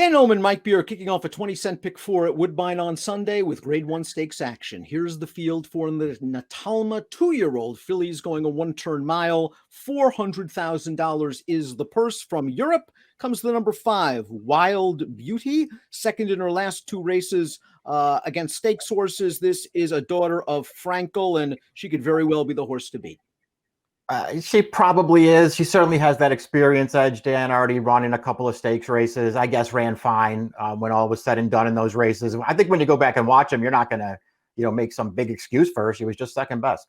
And Illman Mike Beer kicking off a 20-cent pick four at Woodbine on Sunday with grade 1 stakes action. Here's the field for the Natalma 2-year-old fillies going a one-turn mile. $400,000 is the purse. From Europe comes the number 5, Wild Beauty, second in her last 2 races against stakes horses. This is a daughter of Frankel, and she could very well be the horse to beat. She probably is. She certainly has that experience edge, Dan, already running a couple of stakes races. I guess ran fine when all was said and done in those races. I think when you go back and watch them, you're not going to, make some big excuse for her. She was just second best.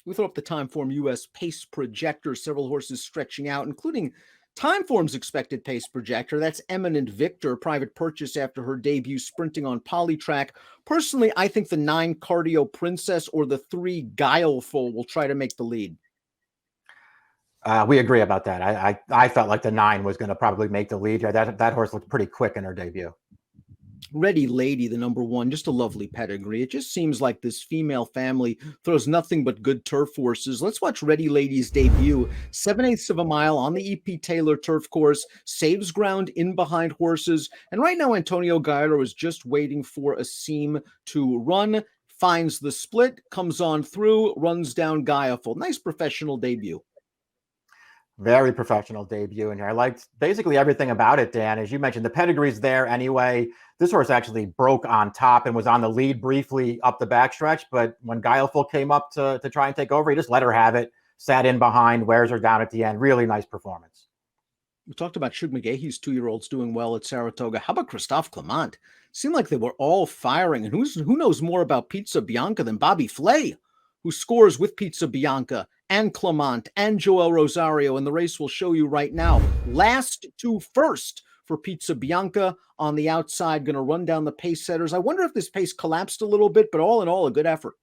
We throw up the Timeform US pace projector, several horses stretching out, including Timeform's expected pace projector. That's Eminent Victor, private purchase after her debut sprinting on Polytrack. Personally, I think the 9 Cardio Princess or the 3 Guileful will try to make the lead. We agree about that. I felt like the 9 was going to probably make the lead. That horse looked pretty quick in her debut. Ready Lady, the number 1, just a lovely pedigree. It just seems like this female family throws nothing but good turf horses. Let's watch Ready Lady's debut. 7/8 of a mile on the E.P. Taylor turf course, saves ground in behind horses. And right now, Antonio Gairo is just waiting for a seam to run, finds the split, comes on through, runs down Guileful. Nice professional debut. Very professional debut in here. I liked basically everything about it, Dan. As you mentioned, the pedigree's there anyway. This horse actually broke on top and was on the lead briefly up the backstretch, but when Guileful came up to try and take over, he just let her have it, sat in behind, wears her down at the end. Really nice performance. We talked about Shug McGahee's 2-year-olds doing well at Saratoga. How about Christophe Clement? Seemed like they were all firing, and who knows more about Pizza Bianca than Bobby Flay, who scores with Pizza Bianca and Clement and Joel Rosario, and the race will show you right now. Last to first for Pizza Bianca on the outside, going to run down the pace setters. I wonder if this pace collapsed a little bit, but all in all, a good effort.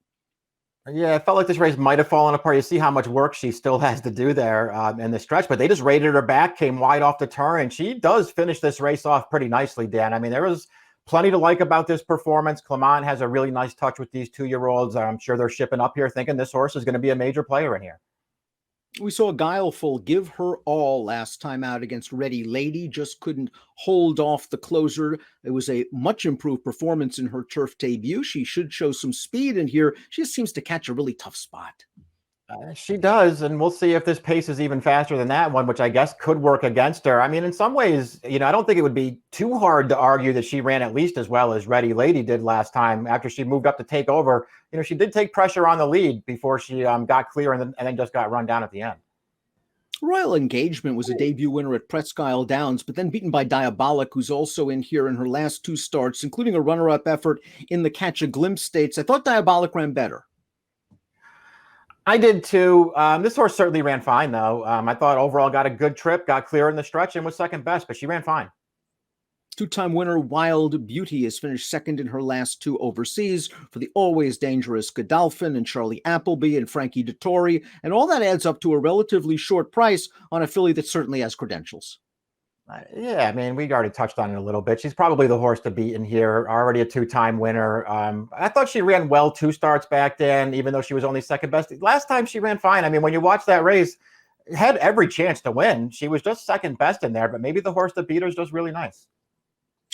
Yeah, it felt like this race might have fallen apart. You see how much work she still has to do there in the stretch, but they just raided her back, came wide off the turn, and she does finish this race off pretty nicely, Dan. I mean, there was plenty to like about this performance. Clement has a really nice touch with these 2-year-olds. I'm sure they're shipping up here thinking this horse is going to be a major player in here. We saw Guileful give her all last time out against Ready Lady, just couldn't hold off the closer. It was a much improved performance in her turf debut. She should show some speed in here. She just seems to catch a really tough spot. She does, and we'll see if this pace is even faster than that one, which I guess could work against her. I mean, in some ways, I don't think it would be too hard to argue that she ran at least as well as Ready Lady did last time after she moved up to take over. She did take pressure on the lead before she got clear and then just got run down at the end. Royal Engagement was a debut winner at Presque Isle Downs, but then beaten by Diabolic, who's also in here in her last 2 starts, including a runner-up effort in the Catch a Glimpse Stakes. I thought Diabolic ran better. I did too. This horse certainly ran fine, though. I thought overall got a good trip, got clear in the stretch, and was second best, but she ran fine. 2-time winner Wild Beauty has finished second in her last 2 overseas for the always dangerous Godolphin and Charlie Appleby and Frankie Dettori, and all that adds up to a relatively short price on a filly that certainly has credentials. Yeah, I mean, we already touched on it a little bit. She's probably the horse to beat in here, already a 2-time winner. I thought she ran well 2 starts back then, even though she was only second best. Last time she ran fine. I mean, when you watch that race, had every chance to win. She was just second best in there, but maybe the horse that beat her is just really nice.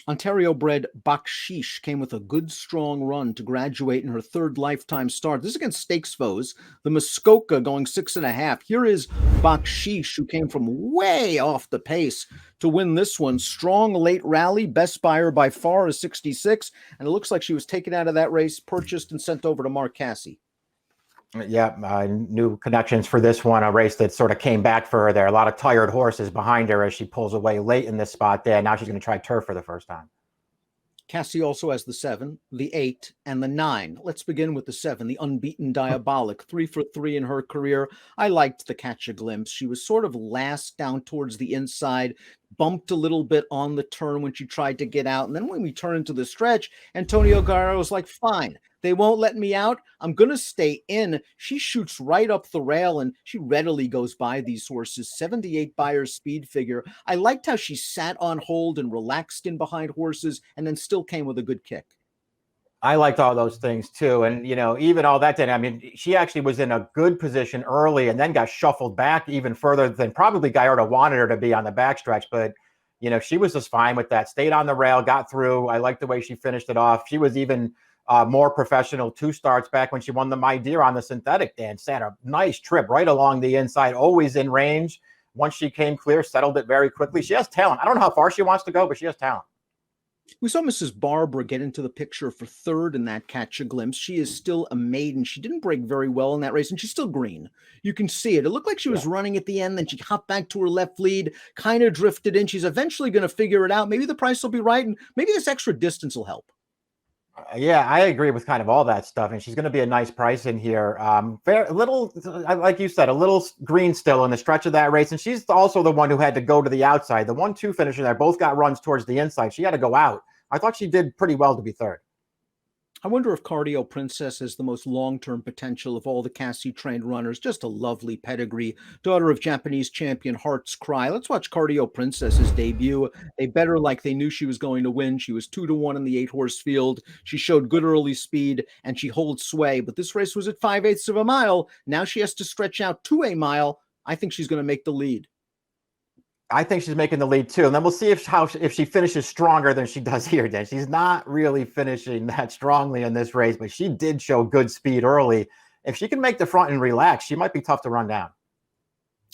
Ontario-bred Bakshish came with a good, strong run to graduate in her 3rd lifetime start. This is against stakes foes. The Muskoka going 6.5. Here is Bakshish, who came from way off the pace to win this one. Strong late rally. Best buyer by far is 66. And it looks like she was taken out of that race, purchased, and sent over to Mark Cassie. Yeah, new connections for this one, a race that sort of came back for her there. A lot of tired horses behind her as she pulls away late in this spot there. Now she's going to try turf for the first time. Cassie also has the 7, the 8, and the 9. Let's begin with the 7, the unbeaten Diabolic. 3 for 3 in her career. I liked the Catch a Glimpse. She was sort of last down towards the inside, bumped a little bit on the turn when she tried to get out. And then when we turn into the stretch, Antonio Gairo was like, fine, they won't let me out. I'm going to stay in. She shoots right up the rail, and she readily goes by these horses. 78 Beyer speed figure. I liked how she sat on hold and relaxed in behind horses and then still came with a good kick. I liked all those things too. And, even all that, I mean, she actually was in a good position early and then got shuffled back even further than probably Gallardo wanted her to be on the backstretch. But, she was just fine with that. Stayed on the rail, got through. I like the way she finished it off. She was even more professional 2 starts back when she won the My Deer on the synthetic, Dan. Sat a nice trip right along the inside, always in range. Once she came clear, settled it very quickly. She has talent. I don't know how far she wants to go, but she has talent. We saw Mrs. Barbara get into the picture for third in that Catch a Glimpse. She is still a maiden. She didn't break very well in that race, and she's still green. You can see it. It looked like she was running at the end, then she hopped back to her left lead, kind of drifted in. She's eventually going to figure it out. Maybe the price will be right, and maybe this extra distance will help. Yeah, I agree with kind of all that stuff, and she's going to be a nice price in here. Fair, a little, like you said, a little green still in the stretch of that race, and she's also the one who had to go to the outside. The 1-2 finisher there both got runs towards the inside. She had to go out. I thought she did pretty well to be third. I wonder if Cardio Princess has the most long-term potential of all the Cassie-trained runners. Just a lovely pedigree. Daughter of Japanese champion Heart's Cry. Let's watch Cardio Princess's debut. They bet her like they knew she was going to win. She was 2-1 in the 8-horse field. She showed good early speed, and she holds sway. But this race was at 5/8 of a mile. Now she has to stretch out to a mile. I think she's going to make the lead. I think she's making the lead too. And then we'll see if she finishes stronger than she does here, Dan. She's not really finishing that strongly in this race, but she did show good speed early. If she can make the front and relax, she might be tough to run down.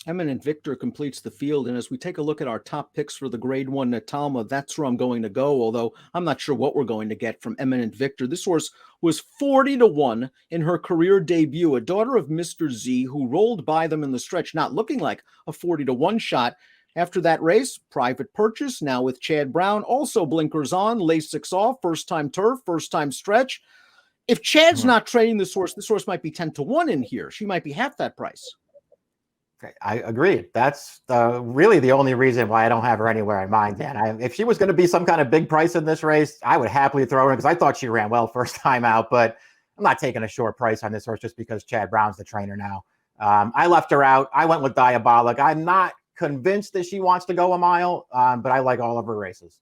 Eminent Victor completes the field. And as we take a look at our top picks for the grade 1 Natalma, that's where I'm going to go. Although I'm not sure what we're going to get from Eminent Victor. This horse was 40-1 in her career debut, a daughter of Mr. Z, who rolled by them in the stretch, not looking like a 40-1 shot. After that race, private purchase, now with Chad Brown, also blinkers on, Lasix off, first-time turf, first-time stretch. If Chad's not training this horse might be 10-1 in here. She might be half that price. Okay, I agree. That's really the only reason why I don't have her anywhere in mind, Dan. If she was going to be some kind of big price in this race, I would happily throw her in because I thought she ran well first time out, but I'm not taking a short price on this horse just because Chad Brown's the trainer now. I left her out. I went with Diabolic. I'm not convinced that she wants to go a mile, but I like all of her races.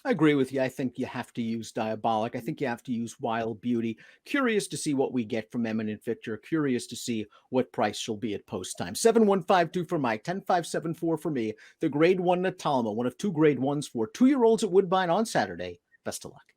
I agree with you. I think you have to use Diabolic. I think you have to use Wild Beauty. Curious to see what we get from Eminent Victor. Curious to see what price she'll be at post time. 7152 for Mike, 10574 for me. The grade 1 Natalma, one of 2 grade 1s for 2-year-olds at Woodbine on Saturday. Best of luck.